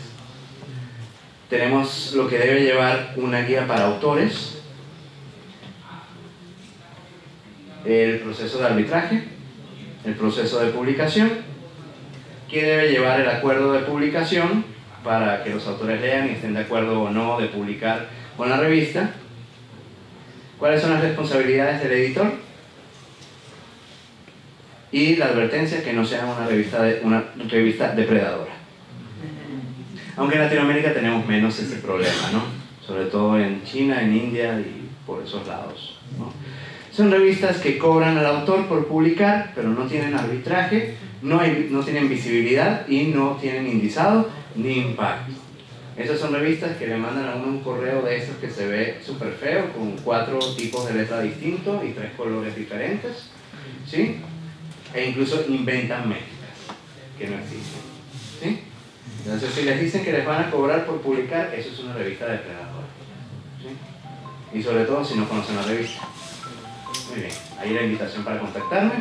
Tenemos lo que debe llevar una guía para autores, el proceso de arbitraje, el proceso de publicación, que debe llevar el acuerdo de publicación para que los autores lean y estén de acuerdo o no de publicar con la revista. ¿Cuáles son las responsabilidades del editor? Y la advertencia que no sea una revista depredadora. Aunque en Latinoamérica tenemos menos ese problema, ¿no? Sobre todo en China, en India y por esos lados, ¿no? Son revistas que cobran al autor por publicar, pero no tienen arbitraje, no tienen visibilidad y no tienen indizado ni impacto. Esas son revistas que le mandan a uno un correo de esos que se ve súper feo, con 4 tipos de letra distintos y 3 colores diferentes, ¿sí? E incluso inventan métricas que no existen, ¿sí? Entonces, si les dicen que les van a cobrar por publicar, eso es una revista depredadora, ¿sí? Y sobre todo si no conocen la revista. Muy bien, ahí la invitación para contactarme.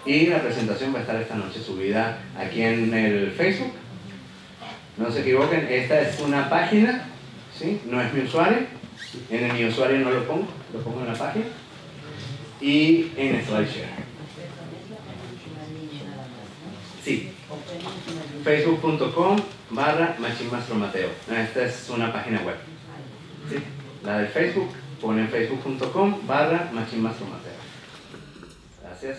Y la presentación va a estar esta noche subida aquí en el Facebook. No se equivoquen, esta es una página, ¿sí? No es mi usuario. En mi usuario no lo pongo en la página. Y en SlideShare. Sí. Facebook.com/MachimMastroMateo. Esta es una página web, ¿sí? La de Facebook, ponen Facebook.com/MachimMastroMateo. Gracias.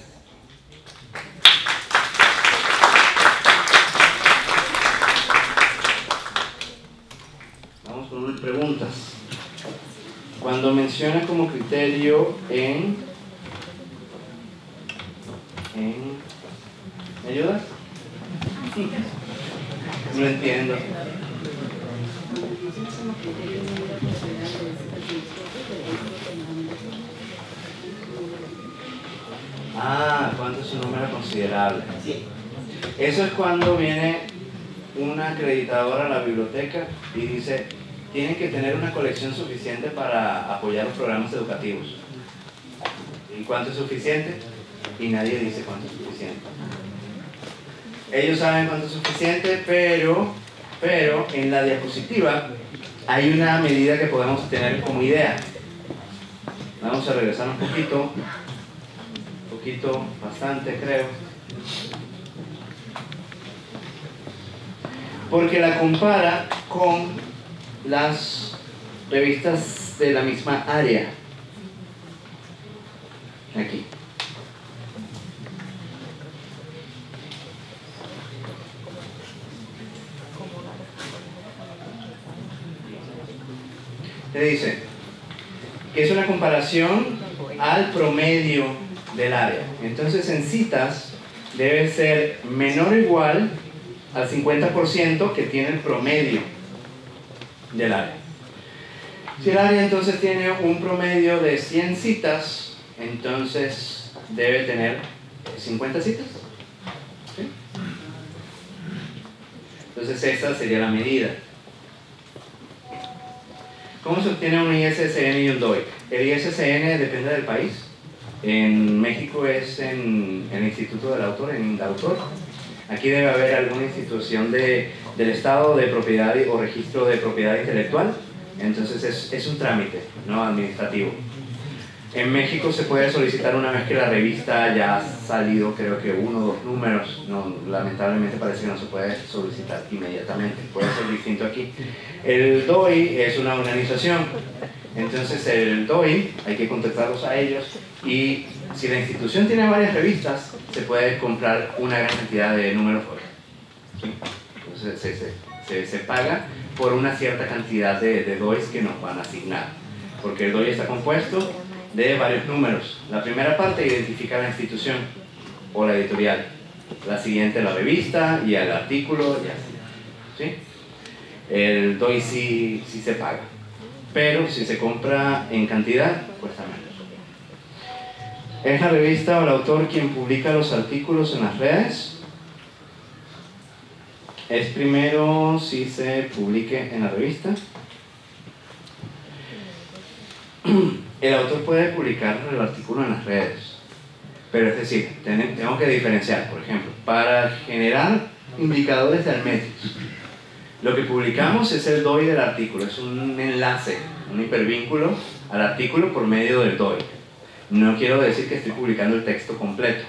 Vamos con unas preguntas. Cuando menciona como criterio ¿me ayudas? No entiendo. ¿Cuánto es un número considerable? Eso es cuando viene una acreditadora a la biblioteca y dice, tienen que tener una colección suficiente para apoyar los programas educativos. ¿Y cuánto es suficiente? Y nadie dice cuánto es suficiente. Ellos saben cuánto es suficiente, pero en la diapositiva hay una medida que podemos tener como idea. Vamos a regresar un poquito, bastante creo. Porque la compara con las revistas de la misma área. Aquí. Te dice que es una comparación al promedio del área. Entonces en citas debe ser menor o igual al 50% que tiene el promedio del área. Si el área entonces tiene un promedio de 100 citas, entonces debe tener 50 citas. ¿Sí? Entonces esta sería la medida. ¿Cómo se obtiene un ISSN y un DOI? El ISSN depende del país. En México es en el Instituto del Autor, en INDAUTOR. Aquí debe haber alguna institución del Estado de propiedad o registro de propiedad intelectual. Entonces es un trámite, ¿no? Administrativo. En México se puede solicitar una vez que la revista ya ha salido, creo que 1 o 2 números. No, lamentablemente parece que no se puede solicitar inmediatamente, puede ser distinto aquí. El DOI es una organización, entonces el DOI hay que contactarlos a ellos, y si la institución tiene varias revistas, se puede comprar una gran cantidad de números DOI. ¿Sí? Entonces se paga por una cierta cantidad de DOIs que nos van a asignar, porque el DOI está compuesto de varios números. La primera parte identifica la institución o la editorial, la siguiente la revista y el artículo y así, ¿sí? El DOI sí se paga, pero si se compra en cantidad cuesta menos. ¿Es la revista o el autor quien publica los artículos en las redes? Es primero si se publique en la revista. El autor puede publicar el artículo en las redes, pero es decir, tengo que diferenciar, por ejemplo, para generar indicadores de Altmetrics, lo que publicamos es el DOI del artículo, es un enlace, un hipervínculo al artículo por medio del DOI. No quiero decir que estoy publicando el texto completo,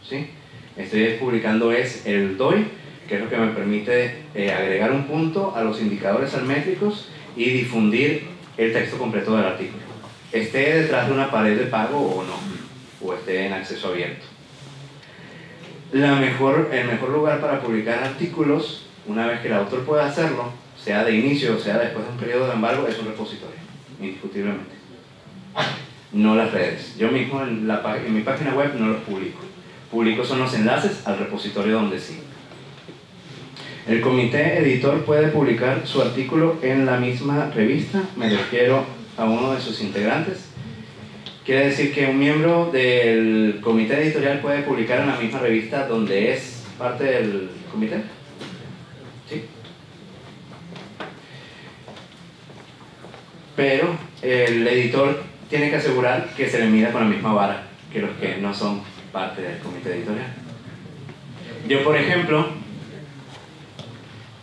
¿sí? Estoy publicando es el DOI, que es lo que me permite agregar un punto a los indicadores altmétricos y difundir el texto completo del artículo, esté detrás de una pared de pago o no, o esté en acceso abierto. El mejor lugar para publicar artículos, una vez que el autor pueda hacerlo, sea de inicio o sea después de un periodo de embargo, es un repositorio, indiscutiblemente. No las redes. Yo mismo en mi página web no los publico. Publico son los enlaces al repositorio donde sí. El comité editor puede publicar su artículo en la misma revista, me refiero a uno de sus integrantes. Quiere decir que un miembro del comité editorial puede publicar en la misma revista donde es parte del comité. ¿Sí? Pero el editor tiene que asegurar que se le mida con la misma vara que los que no son parte del comité editorial. Yo, por ejemplo,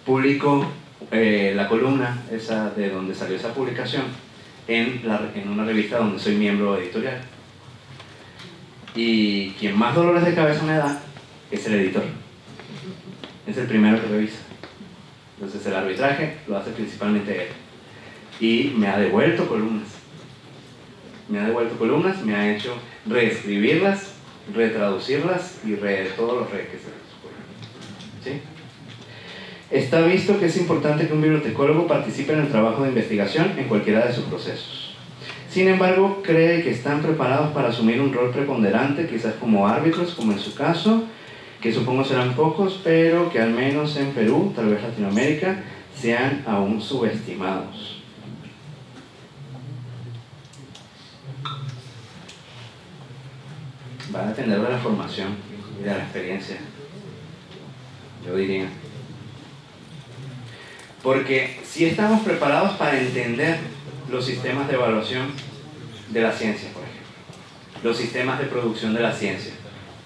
publico la columna esa de donde salió esa publicación en una revista donde soy miembro editorial, y quien más dolores de cabeza me da es el editor, es el primero que revisa. Entonces el arbitraje lo hace principalmente él, y me ha devuelto columnas, me ha hecho reescribirlas, retraducirlas y todos los que se ¿sí? Está visto que es importante que un bibliotecólogo participe en el trabajo de investigación en cualquiera de sus procesos. Sin embargo, cree que están preparados para asumir un rol preponderante, quizás como árbitros, como en su caso, que supongo serán pocos, pero que al menos en Perú, tal vez Latinoamérica, sean aún subestimados. Va a depender de la formación y de la experiencia, yo diría. Porque si estamos preparados para entender los sistemas de evaluación de la ciencia, por ejemplo, los sistemas de producción de la ciencia,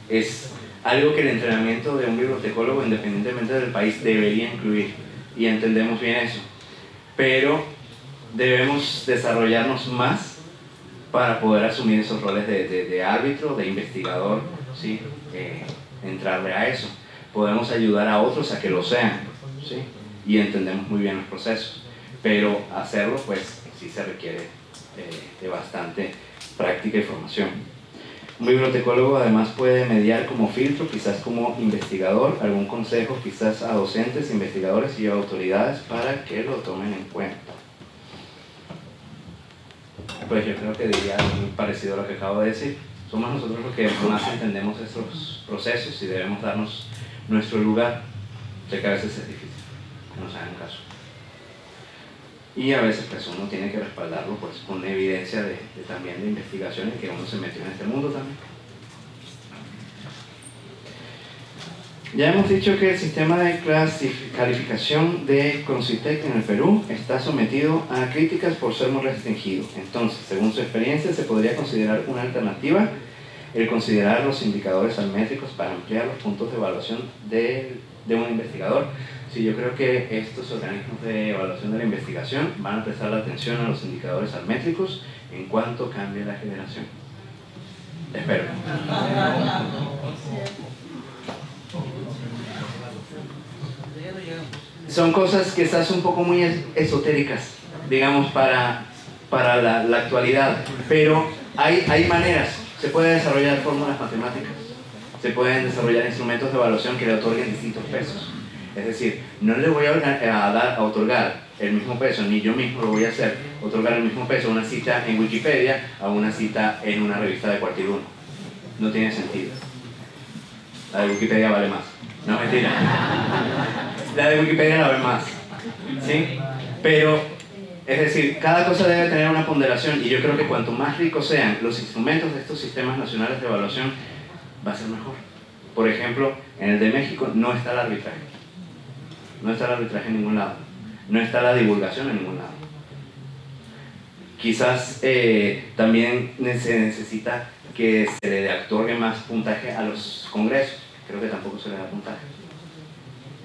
es algo que el entrenamiento de un bibliotecólogo, independientemente del país, debería incluir, y entendemos bien eso. Pero debemos desarrollarnos más para poder asumir esos roles de árbitro, de investigador, ¿sí? Entrarle a eso. Podemos ayudar a otros a que lo sean, ¿sí? Y entendemos muy bien los procesos, pero hacerlo pues sí se requiere de bastante práctica y formación. Un bibliotecólogo además puede mediar como filtro, quizás como investigador, algún consejo quizás a docentes, investigadores y autoridades para que lo tomen en cuenta. Pues yo creo que diría algo muy parecido a lo que acabo de decir. Somos nosotros los que más entendemos estos procesos y debemos darnos nuestro lugar. Sé que a veces es difícil, que nos hagan caso. Y a veces pues uno tiene que respaldarlo pues, con evidencia también de investigaciones que uno se metió en este mundo también. Ya hemos dicho que el sistema de calificación de Concitec en el Perú está sometido a críticas por ser muy restringido. Entonces, según su experiencia, se podría considerar una alternativa el considerar los indicadores altmétricos para ampliar los puntos de evaluación de un investigador. Sí, yo creo que estos organismos de evaluación de la investigación van a prestar atención a los indicadores almétricos en cuanto cambie la generación. Espero. Son cosas que quizás un poco muy esotéricas, digamos, para la actualidad, pero hay maneras. Se pueden desarrollar fórmulas matemáticas, se pueden desarrollar instrumentos de evaluación que le otorguen distintos pesos. Es decir, no le voy a otorgar el mismo peso, ni yo mismo lo voy a hacer, otorgar el mismo peso a una cita en Wikipedia a una cita en una revista de cuartil 1. No tiene sentido. La de Wikipedia vale más. No, mentira. La de Wikipedia la vale más. ¿Sí? Pero, es decir, cada cosa debe tener una ponderación, y yo creo que cuanto más ricos sean los instrumentos de estos sistemas nacionales de evaluación, va a ser mejor. Por ejemplo, en el de México no está el arbitraje. No está el arbitraje en ningún lado. No está la divulgación en ningún lado. Quizás también se necesita que se le otorgue más puntaje a los congresos. Creo que tampoco se le da puntaje.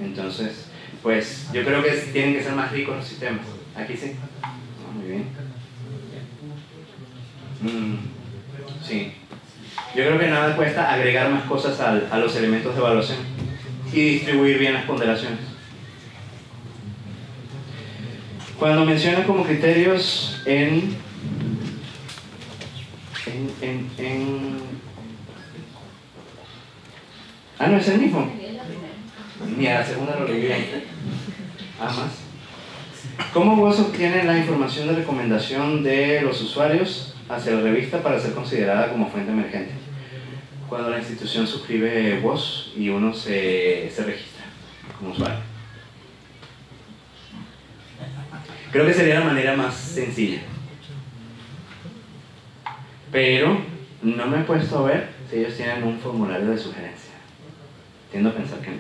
Entonces, pues yo creo que tienen que ser más ricos los sistemas. Aquí sí. Muy bien. Sí. Yo creo que nada cuesta agregar más cosas a los elementos de evaluación y distribuir bien las ponderaciones. Cuando mencionan como criterios Ah, no es el mismo. Ni a la segunda lo leí bien. Más. ¿Cómo vos obtienen la información de recomendación de los usuarios hacia la revista para ser considerada como fuente emergente? Cuando la institución suscribe voz y uno se registra como usuario. Creo que sería la manera más sencilla. Pero no me he puesto a ver si ellos tienen un formulario de sugerencia. Tiendo a pensar que no.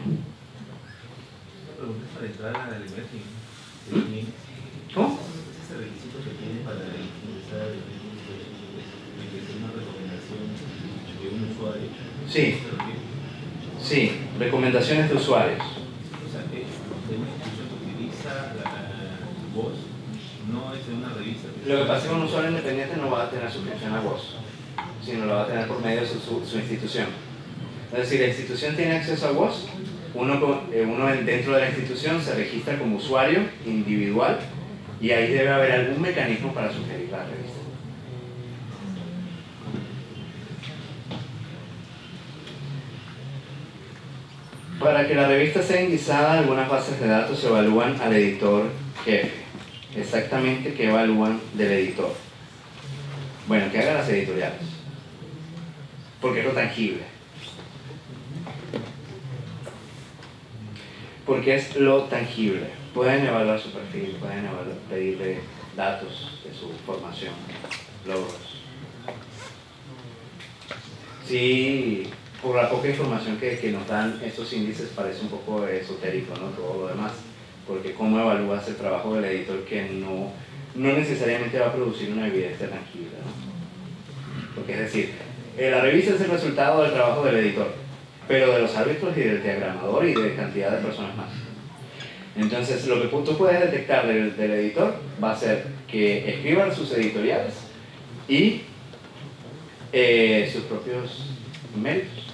Para entrar a la librería. ¿Cómo? Ese requisito que tiene para ingresar una recomendación de un usuario. Sí. Sí, recomendaciones de usuarios. O sea, de una institución que utiliza la voz, no es de una revista. Lo que pasa es que un usuario independiente no va a tener suscripción a voz, sino lo va a tener por medio de su institución. Es decir, la institución tiene acceso a voz, uno dentro de la institución se registra como usuario individual y ahí debe haber algún mecanismo para sugerir la revista. Para que la revista sea indizada, algunas bases de datos evalúan al editor jefe. Exactamente, ¿qué evalúan del editor? Bueno, que haga las editoriales, porque es lo tangible. Porque es lo tangible. Pueden evaluar su perfil, pueden pedirle datos de su formación, logros. Sí, por la poca información que nos dan estos índices parece un poco esotérico, ¿no? Todo lo demás. Porque cómo evalúas el trabajo del editor que no necesariamente va a producir una evidencia tangible, ¿no? Porque es decir, la revista es el resultado del trabajo del editor, pero de los árbitros y del diagramador y de cantidad de personas más. Entonces, lo que tú puedes detectar del editor va a ser que escriban sus editoriales y sus propios méritos.